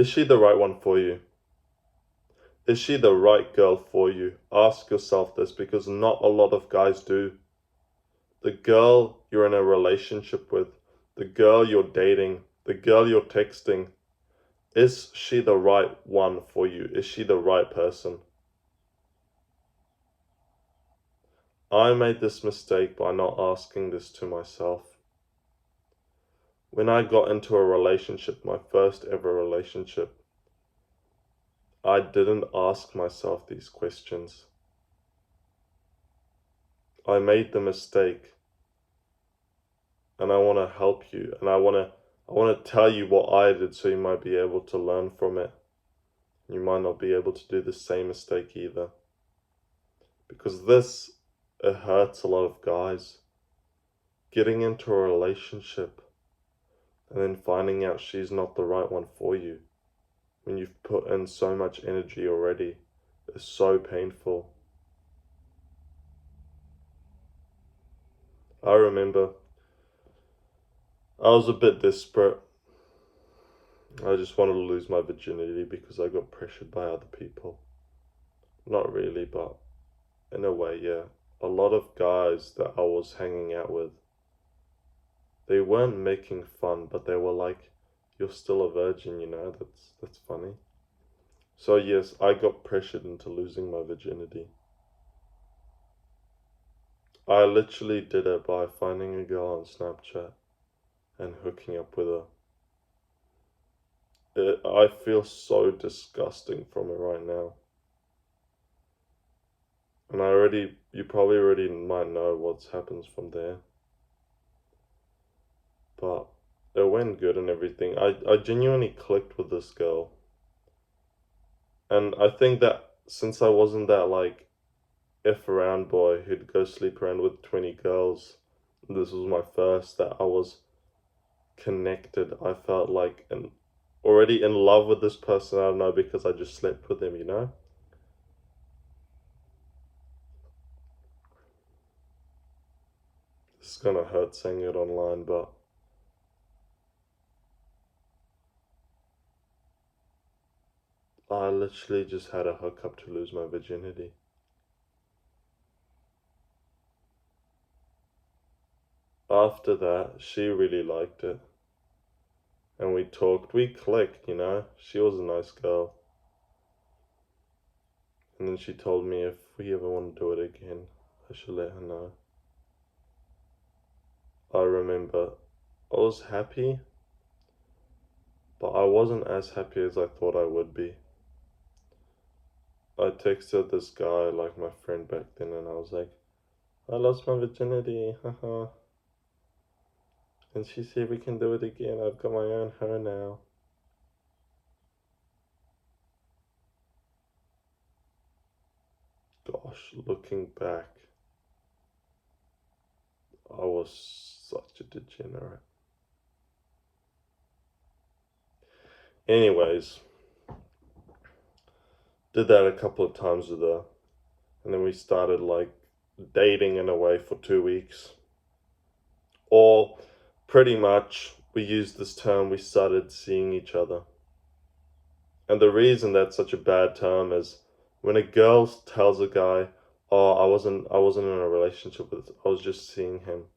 Is she the right one for you? Is she the right girl for you? Ask yourself this, because not a lot of guys do. The girl you're in a relationship with, the girl you're dating, the girl you're texting, is she the right one for you? Is she the right person? I made this mistake by not asking this to myself. When I got into a relationship, my first ever relationship, I didn't ask myself these questions. I made the mistake, and I want to help you, and I want to tell you what I did so you might be able to learn from it. You might not be able to do the same mistake either. Because it hurts a lot of guys. Getting into a relationship and then finding out she's not the right one for you when you've put in so much energy already is so painful. I remember I was a bit desperate. I just wanted to lose my virginity because I got pressured by other people. Not really, but in a way, yeah. A lot of guys that I was hanging out with, they weren't making fun, but they were like, "You're still a virgin, you know, that's funny." So yes, I got pressured into losing my virginity. I literally did it by finding a girl on Snapchat and hooking up with her. I feel so disgusting from it right now. And you probably already might know what happens from there. But it went good and everything. I genuinely clicked with this girl. And I think that since I wasn't that like F around boy who'd go sleep around with 20 girls, this was my first that I was connected. I felt like already in love with this person. I don't know, because I just slept with him, you know? It's gonna hurt saying it online, but I literally just had a hookup to lose my virginity. After that, she really liked it. And we talked, we clicked, you know? She was a nice girl. And then she told me if we ever want to do it again, I should let her know. I remember I was happy, but I wasn't as happy as I thought I would be. I texted this guy, like my friend back then, and I was like, "I lost my virginity, haha." And she said, "We can do it again. I've got my own her now." Gosh, looking back, I was such a degenerate. Anyways, did that a couple of times with her. And then we started like dating in a way for 2 weeks. Or pretty much, we used this term, we started seeing each other. And the reason that's such a bad term is when a girl tells a guy, "Oh, I wasn't in a relationship with, I was just seeing him,"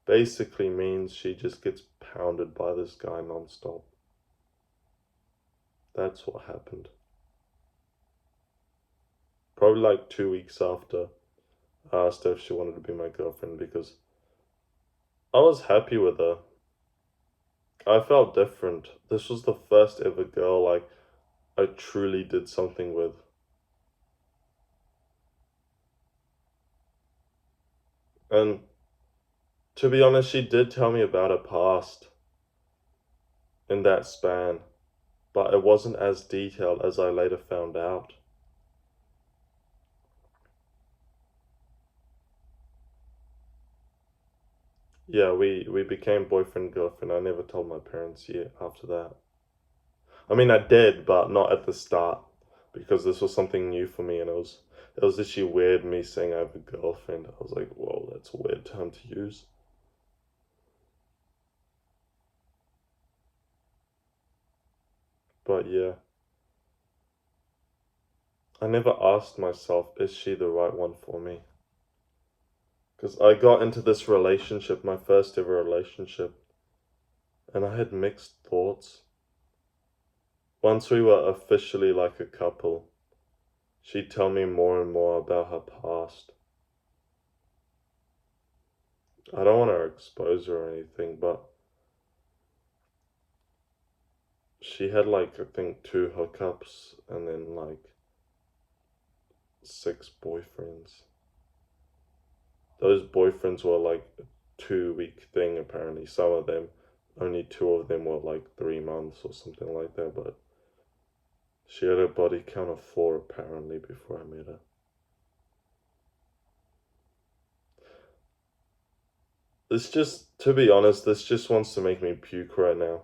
basically means she just gets pounded by this guy nonstop. That's what happened. Probably like 2 weeks after, I asked her if she wanted to be my girlfriend because I was happy with her. I felt different. This was the first ever girl like I truly did something with. And to be honest, she did tell me about her past in that span, but it wasn't as detailed as I later found out. Yeah, we became boyfriend girlfriend. I never told my parents yet after that. I mean, I did, but not at the start because this was something new for me, and it was actually weird me saying I have a girlfriend. I was like, whoa, that's a weird term to use. But yeah, I never asked myself, is she the right one for me? Because I got into this relationship, my first ever relationship, and I had mixed thoughts. Once we were officially like a couple, she'd tell me more and more about her past. I don't want to expose her or anything, but she had like, I think, 2 hookups and then like 6 boyfriends. Those boyfriends were like a 2-week thing, apparently. Some of them, only 2 of them were like 3 months or something like that, but she had a body count of 4 apparently before I met her. This just, to be honest, this just wants to make me puke right now.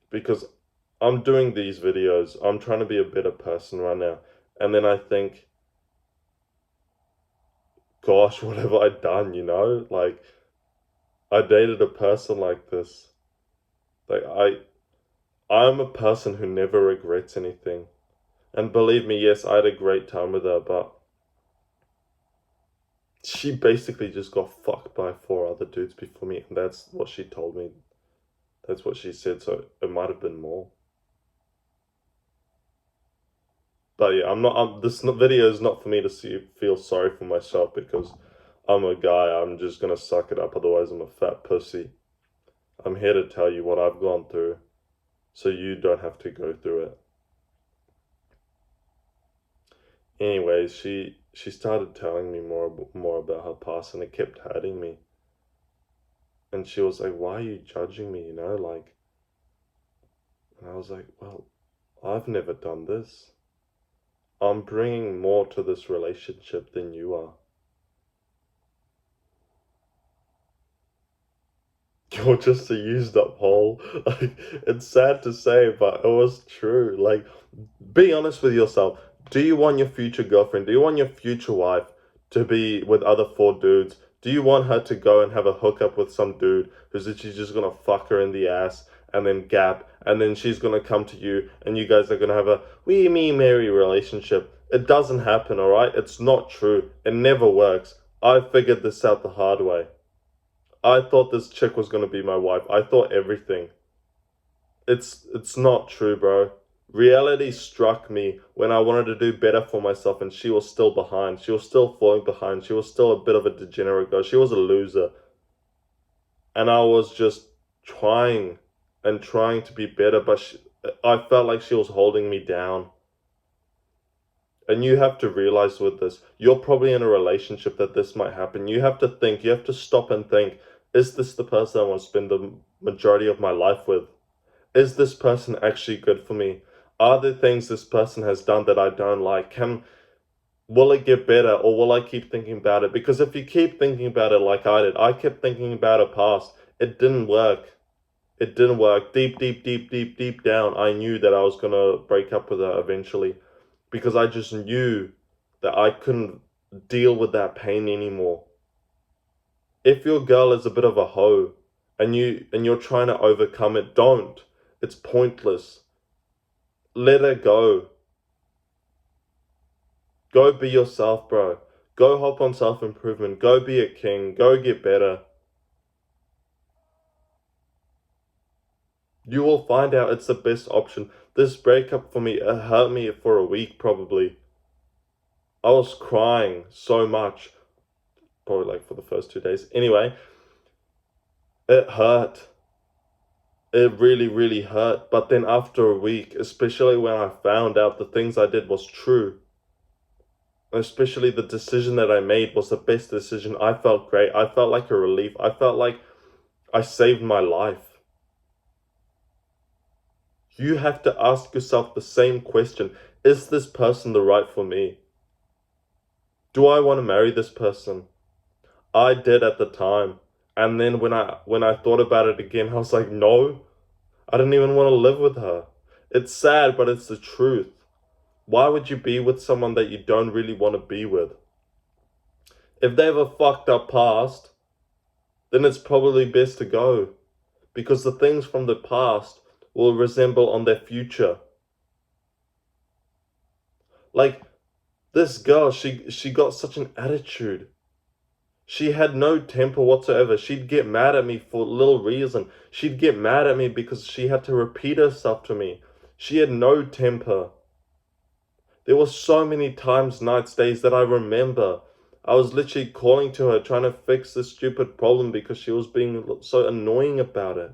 Because I'm doing these videos, I'm trying to be a better person right now. And then I think, gosh, what have I done, you know? Like, I dated a person like this. Like, I'm a person who never regrets anything. And believe me, yes, I had a great time with her, but she basically just got fucked by 4 other dudes before me, and that's what she told me. That's what she said, so it might have been more. But yeah, this video is not for me to feel sorry for myself because I'm a guy, I'm just gonna suck it up, otherwise I'm a fat pussy. I'm here to tell you what I've gone through, so you don't have to go through it. Anyways, she started telling me more about her past, and it kept hurting me. And she was like, why are you judging me, you know, like, and I was like, well, I've never done this. I'm bringing more to this relationship than you are. You're just a used up hole. Like, it's sad to say, but it was true. Like, be honest with yourself. Do you want your future girlfriend, do you want your future wife to be with other 4 dudes? Do you want her to go and have a hookup with some dude who's literally just gonna fuck her in the ass and then gap, and then she's gonna come to you and you guys are gonna have a we, me, Mary relationship? It doesn't happen, alright? It's not true. It never works. I figured this out the hard way. I thought this chick was gonna be my wife. I thought everything. It's not true, bro. Reality struck me when I wanted to do better for myself and she was still behind. She was still falling behind. She was still a bit of a degenerate girl. She was a loser. And I was just trying and trying to be better, but I felt like she was holding me down. And you have to realize with this, you're probably in a relationship that this might happen. You have to think, you have to stop and think, is this the person I want to spend the majority of my life with? Is this person actually good for me? Are there things this person has done that I don't like? Will it get better, or will I keep thinking about it? Because if you keep thinking about it like I did, I kept thinking about her past. It didn't work. It didn't work. Deep down, I knew that I was going to break up with her eventually. Because I just knew that I couldn't deal with that pain anymore. If your girl is a bit of a hoe and you're trying to overcome it, don't. It's pointless. Let her go. Go be yourself, bro. Go hop on self-improvement. Go be a king. Go get better. You will find out it's the best option. This breakup for me, it hurt me for a week probably. I was crying so much. Probably like for the first 2 days. Anyway, it hurt. It really, really hurt. But then after a week, especially when I found out the things I did was true, especially the decision that I made was the best decision, I felt great. I felt like a relief. I felt like I saved my life. You have to ask yourself the same question. Is this person the right for me? Do I want to marry this person? I did at the time. And then when I thought about it again, I was like, no, I didn't even want to live with her. It's sad, but it's the truth. Why would you be with someone that you don't really want to be with? If they have a fucked up past, then it's probably best to go. Because the things from the past will resemble on their future. Like, this girl, she got such an attitude. She had no temper whatsoever. She'd get mad at me for little reason. She'd get mad at me because she had to repeat herself to me. She had no temper. There were so many times, nights, days that I remember. I was literally calling to her, trying to fix this stupid problem because she was being so annoying about it.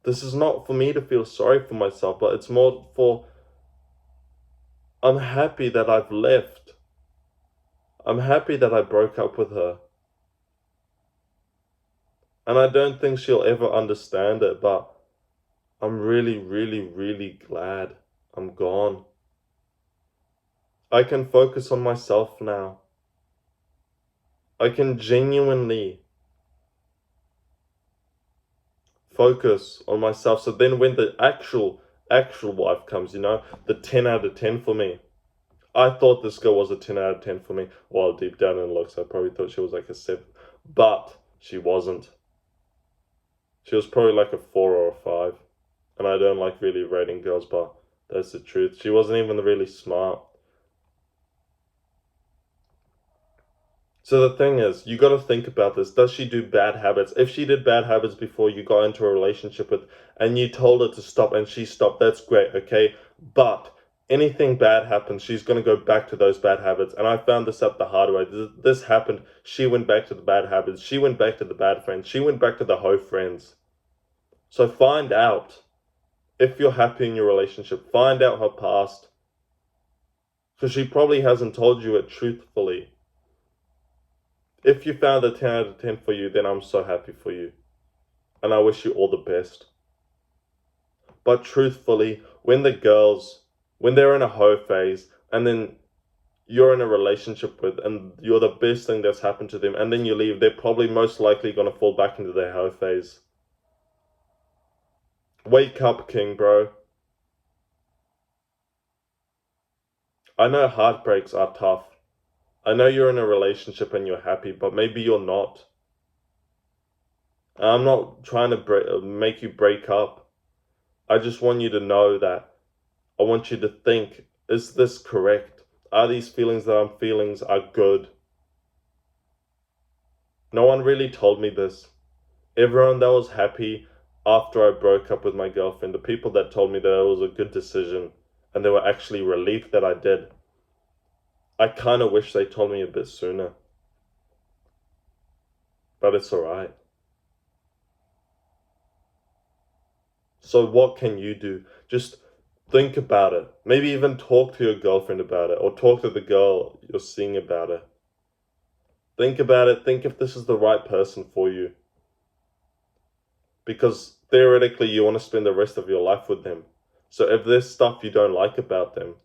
This is not for me to feel sorry for myself, but it's more for, I'm happy that I've left. I'm happy that I broke up with her. And I don't think she'll ever understand it, but I'm really, really, really glad I'm gone. I can focus on myself now. I can genuinely focus on myself. So then when the actual wife comes, the 10 out of 10 for me. I thought this girl was a 10 out of 10 for me. Well, deep down in looks, I probably thought she was like a 7. But she wasn't. She was probably like a 4 or a 5. And I don't like really rating girls, but that's the truth. She wasn't even really smart. So the thing is, you got to think about this. Does she do bad habits? If she did bad habits before you got into a relationship with, and you told her to stop and she stopped, that's great, okay? But anything bad happens, she's going to go back to those bad habits. And I found this out the hard way. This happened. She went back to the bad habits. She went back to the bad friends. She went back to the hoe friends. So find out if you're happy in your relationship. Find out her past. Because she probably hasn't told you it truthfully. If you found a 10 out of 10 for you, then I'm so happy for you. And I wish you all the best. But truthfully, when they're in a hoe phase, and then you're in a relationship with, and you're the best thing that's happened to them, and then you leave, they're probably most likely going to fall back into their hoe phase. Wake up, King, bro. I know heartbreaks are tough. I know you're in a relationship and you're happy, but maybe you're not. I'm not trying to make you break up. I just want you to know that. I want you to think, is this correct? Are these feelings that I'm feeling are good? No one really told me this. Everyone that was happy after I broke up with my girlfriend, the people that told me that it was a good decision and they were actually relieved that I did, I kind of wish they told me a bit sooner. But it's alright. So what can you do? Just think about it. Maybe even talk to your girlfriend about it, or talk to the girl you're seeing about it. Think about it. Think if this is the right person for you. Because theoretically, you want to spend the rest of your life with them. So if there's stuff you don't like about them,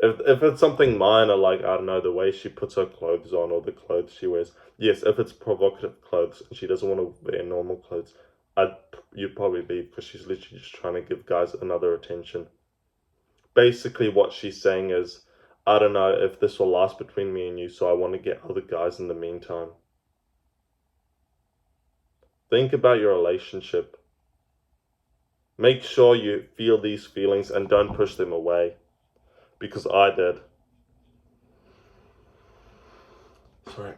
if it's something minor, like, I don't know, the way she puts her clothes on or the clothes she wears. Yes, if it's provocative clothes and she doesn't want to wear normal clothes, you'd probably leave because she's literally just trying to give guys another attention. Basically, what she's saying is, I don't know if this will last between me and you, so I want to get other guys in the meantime. Think about your relationship. Make sure you feel these feelings and don't push them away. Because I did. Sorry.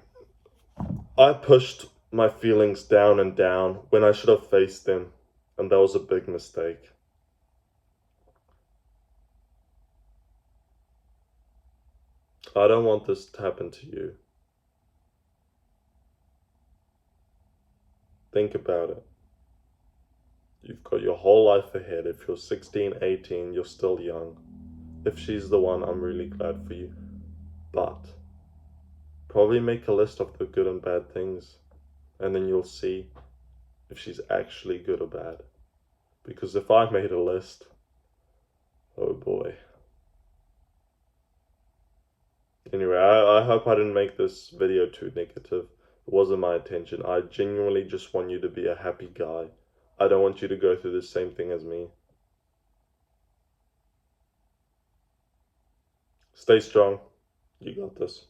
I pushed my feelings down and down when I should have faced them. And that was a big mistake. I don't want this to happen to you. Think about it. You've got your whole life ahead. If you're 16, 18, you're still young. If she's the one, I'm really glad for you. But probably make a list of the good and bad things. And then you'll see if she's actually good or bad. Because if I made a list, oh boy. Anyway, I hope I didn't make this video too negative. It wasn't my intention. I genuinely just want you to be a happy guy. I don't want you to go through the same thing as me. Stay strong. You got this.